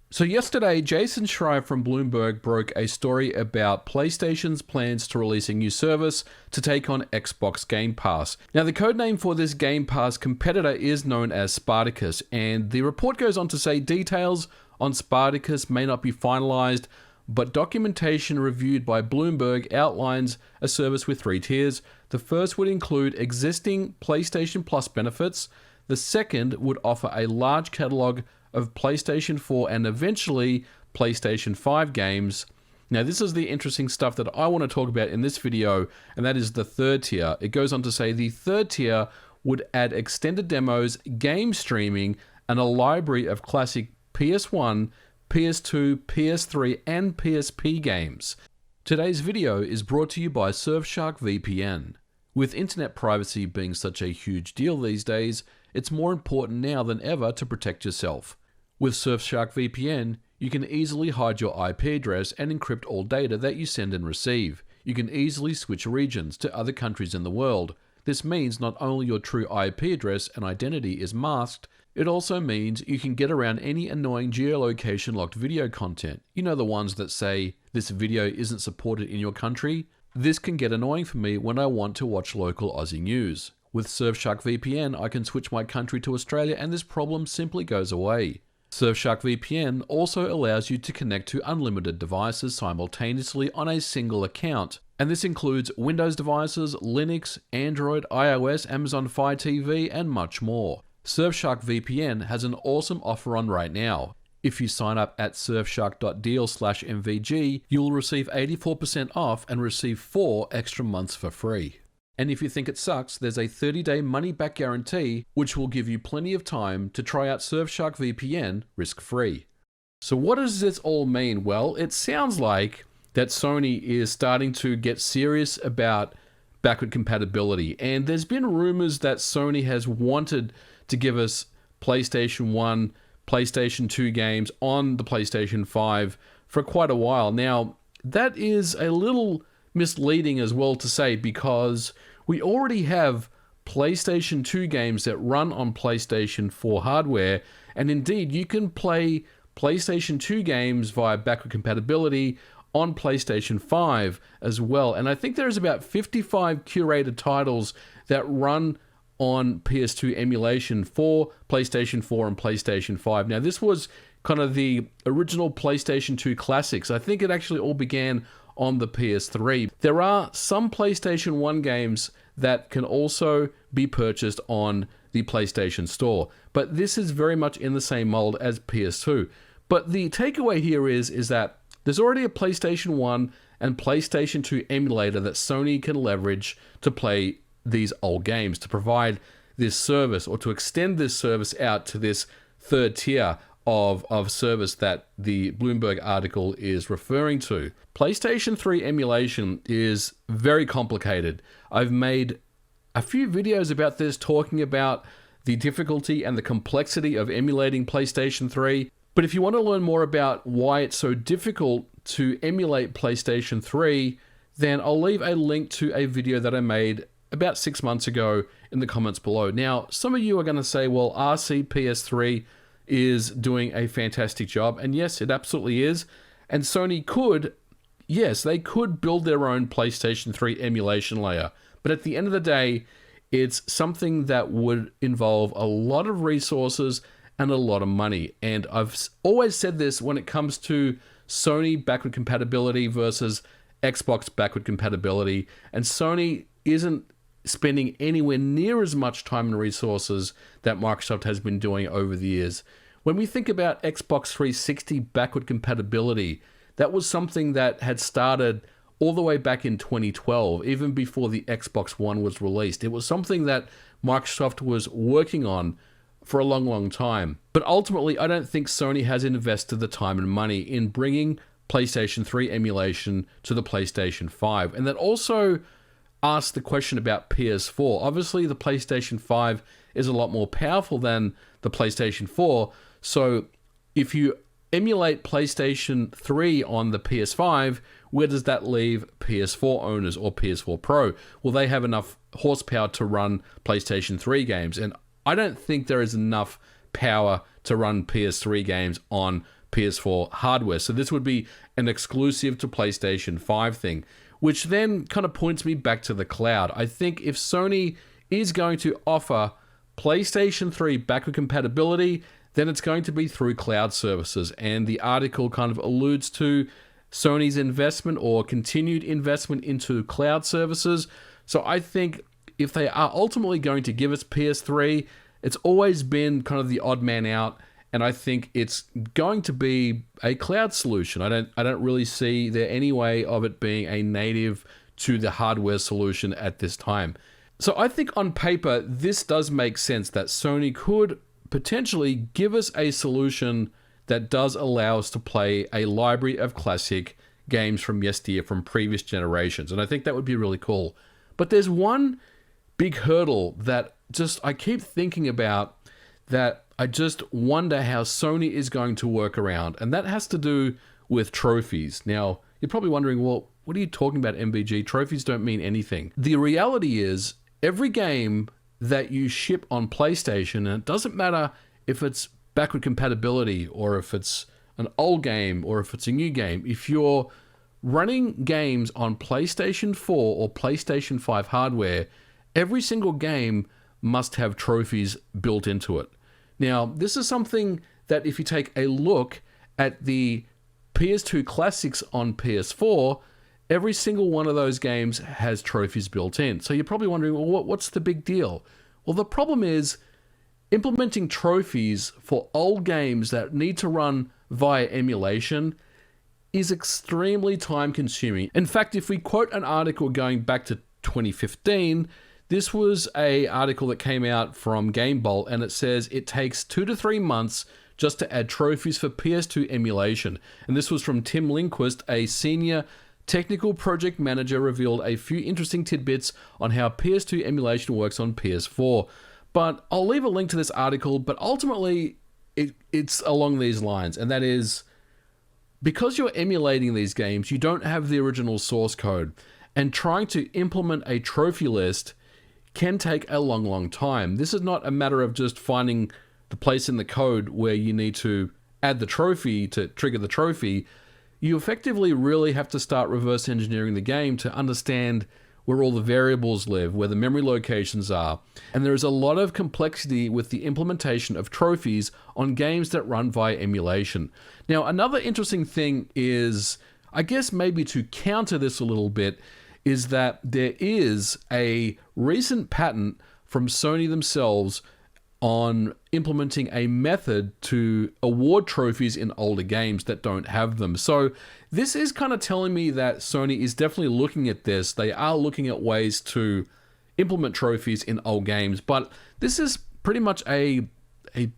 So yesterday, Jason Schreier from Bloomberg broke a story about PlayStation's plans to release a new service to take on Xbox Game Pass. Now, the codename for this Game Pass competitor is known as Spartacus, and the report goes on to say details on Spartacus may not be finalized, but documentation reviewed by Bloomberg outlines a service with 3 tiers. The first would include existing PlayStation Plus benefits. The second would offer a large catalog of PlayStation 4 and eventually PlayStation 5 games. Now, this is the interesting stuff that I want to talk about in this video, and that is the third tier. It goes on to say the third tier would add extended demos, game streaming, and a library of classic PS1, PS2, PS3, and PSP games. Today's video is brought to you by Surfshark VPN. With internet privacy being such a huge deal these days, it's more important now than ever to protect yourself. With Surfshark VPN, you can easily hide your IP address and encrypt all data that you send and receive. You can easily switch regions to other countries in the world. This means not only your true IP address and identity is masked, it also means you can get around any annoying geolocation locked video content. You know, the ones that say, this video isn't supported in your country? This can get annoying for me when I want to watch local Aussie news. With Surfshark VPN, I can switch my country to Australia and this problem simply goes away. Surfshark VPN also allows you to connect to unlimited devices simultaneously on a single account. And this includes Windows devices, Linux, Android, iOS, Amazon Fire TV, and much more. Surfshark VPN has an awesome offer on right now. If you sign up at surfshark.deal/MVG, you'll receive 84% off and receive 4 extra months for free. And if you think it sucks, there's a 30-day money-back guarantee, which will give you plenty of time to try out Surfshark VPN risk-free. So what does this all mean? Well, it sounds like that Sony is starting to get serious about backward compatibility. And there's been rumors that Sony has wanted to give us PlayStation 1, PlayStation 2 games on the PlayStation 5 for quite a while. Now, that is a little misleading as well to say, because we already have PlayStation 2 games that run on PlayStation 4 hardware, and indeed you can play PlayStation 2 games via backward compatibility on PlayStation 5 as well. And I think there's about 55 curated titles that run on PS2 emulation for PlayStation 4 and PlayStation 5. Now, this was kind of the original PlayStation 2 classics. I think it actually all began on the PS3. There are some PlayStation 1 games that can also be purchased on the PlayStation Store, but this is very much in the same mold as PS2. But the takeaway here is that there's already a PlayStation 1 and PlayStation 2 emulator that Sony can leverage to play these old games, to provide this service or to extend this service out to this third tier of service that the Bloomberg article is referring to. PlayStation 3 emulation is very complicated. I've made a few videos about this, talking about the difficulty and the complexity of emulating PlayStation 3. But if you want to learn more about why it's so difficult to emulate PlayStation 3, then I'll leave a link to a video that I made about 6 months ago in the comments below. Now, some of you are going to say, well, RCPS3 is doing a fantastic job. And yes, it absolutely is. And Sony could, yes, they could build their own PlayStation 3 emulation layer. But at the end of the day, it's something that would involve a lot of resources and a lot of money. And I've always said this when it comes to Sony backward compatibility versus Xbox backward compatibility. And Sony isn't spending anywhere near as much time and resources that Microsoft has been doing over the years. When we think about Xbox 360 backward compatibility, that was something that had started all the way back in 2012, even before the Xbox One was released. It was something that Microsoft was working on for a long, long time. But ultimately, I don't think Sony has invested the time and money in bringing PlayStation 3 emulation to the PlayStation 5. And that also asked the question about PS4. Obviously, the PlayStation 5 is a lot more powerful than the PlayStation 4. So if you emulate PlayStation 3 on the PS5, where does that leave PS4 owners or PS4 Pro? Well, they have enough horsepower to run PlayStation 3 games. And I don't think there is enough power to run PS3 games on PS4 hardware. So this would be an exclusive to PlayStation 5 thing, which then kind of points me back to the cloud. I think if Sony is going to offer PlayStation 3 backward compatibility, then it's going to be through cloud services. And the article kind of alludes to Sony's investment or continued investment into cloud services. So I think if they are ultimately going to give us PS3, it's always been kind of the odd man out. And I think it's going to be a cloud solution. I don't really see there any way of it being a native to the hardware solution at this time. So I think on paper, this does make sense that Sony could potentially give us a solution that does allow us to play a library of classic games from yesteryear, from previous generations. And I think that would be really cool. But there's one big hurdle that just I keep thinking about, that I just wonder how Sony is going to work around. And that has to do with trophies. Now, you're probably wondering, well, what are you talking about, MVG? Trophies don't mean anything. The reality is, every game that you ship on PlayStation, and it doesn't matter if it's backward compatibility or if it's an old game or if it's a new game, if you're running games on PlayStation 4 or PlayStation 5 hardware, every single game must have trophies built into it. Now, this is something that if you take a look at the PS2 classics on PS4, every single one of those games has trophies built in. So you're probably wondering, well, what's the big deal? Well, the problem is implementing trophies for old games that need to run via emulation is extremely time consuming. In fact, if we quote an article going back to 2015, this was an article that came out from Game Bolt, and it says it takes 2 to 3 months just to add trophies for PS2 emulation. And this was from Tim Lindquist, a senior technical project manager, revealed a few interesting tidbits on how PS2 emulation works on PS4. But I'll leave a link to this article, but ultimately it's along these lines, and that is, because you're emulating these games, you don't have the original source code, and trying to implement a trophy list can take a long, long time. This is not a matter of just finding the place in the code where you need to add the trophy to trigger the trophy. You effectively really have to start reverse engineering the game to understand where all the variables live, where the memory locations are. And there is a lot of complexity with the implementation of trophies on games that run via emulation. Now, another interesting thing is, I guess maybe to counter this a little bit, is that there is a recent patent from Sony themselves on implementing a method to award trophies in older games that don't have them. So this is kind of telling me that Sony is definitely looking at this. They are looking at ways to implement trophies in old games, but this is pretty much a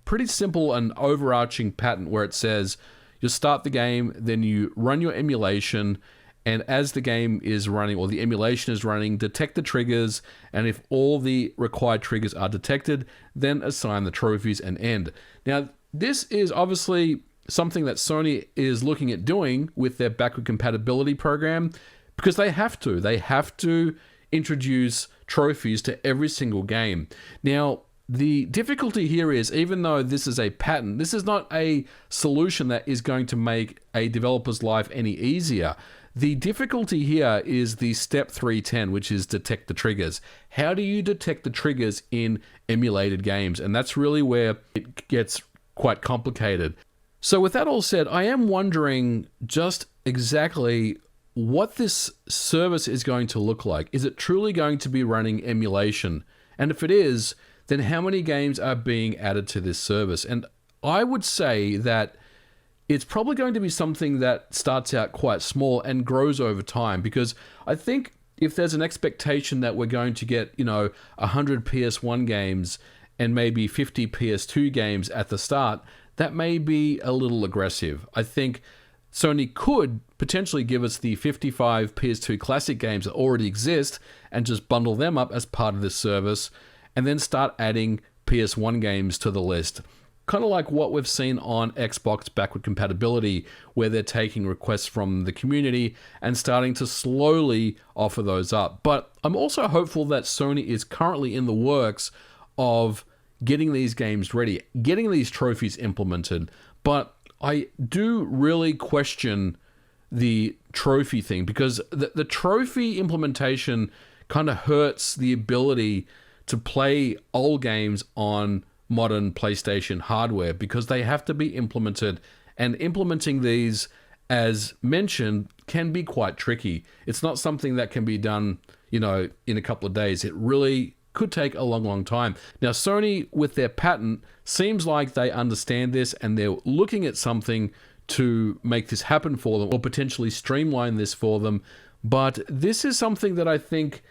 pretty simple and overarching patent where it says you start the game, then you run your emulation, and as the game is running, or the emulation is running, detect the triggers, and if all the required triggers are detected, then assign the trophies and end. Now, this is obviously something that Sony is looking at doing with their backward compatibility program, because they have to. They have to introduce trophies to every single game. Now, the difficulty here is, even though this is a patent, this is not a solution that is going to make a developer's life any easier. The difficulty here is the step 310, which is detect the triggers. How do you detect the triggers in emulated games? And that's really where it gets quite complicated. So with that all said, I am wondering just exactly what this service is going to look like. Is it truly going to be running emulation? And if it is, then how many games are being added to this service? And I would say that it's probably going to be something that starts out quite small and grows over time, because I think if there's an expectation that we're going to get, 100 PS1 games and maybe 50 PS2 games at the start, that may be a little aggressive. I think Sony could potentially give us the 55 PS2 classic games that already exist and just bundle them up as part of this service, and then start adding PS1 games to the list. Kind of like what we've seen on Xbox backward compatibility, where they're taking requests from the community and starting to slowly offer those up. But I'm also hopeful that Sony is currently in the works of getting these games ready, getting these trophies implemented. But I do really question the trophy thing, because the trophy implementation kind of hurts the ability to play old games on modern PlayStation hardware, because they have to be implemented, and implementing these, as mentioned, can be quite tricky. It's not something that can be done, in a couple of days. It really could take a long, long time. Now, Sony, with their patent, seems like they understand this, and they're looking at something to make this happen for them, or potentially streamline this for them. But this is something that I think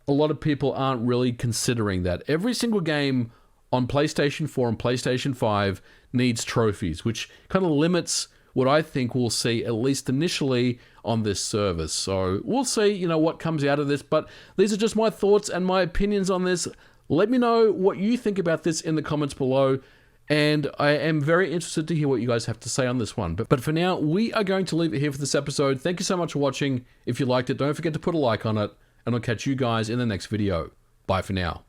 a lot of people aren't really considering, that every single game on PlayStation 4 and PlayStation 5 needs trophies, which kind of limits what I think we'll see, at least initially, on this service. So we'll see, what comes out of this, but these are just my thoughts and my opinions on this. Let me know what you think about this in the comments below, and I am very interested to hear what you guys have to say on this one. But for now, we are going to leave it here for this episode. Thank you so much for watching. If you liked it, don't forget to put a like on it, and I'll catch you guys in the next video. Bye for now.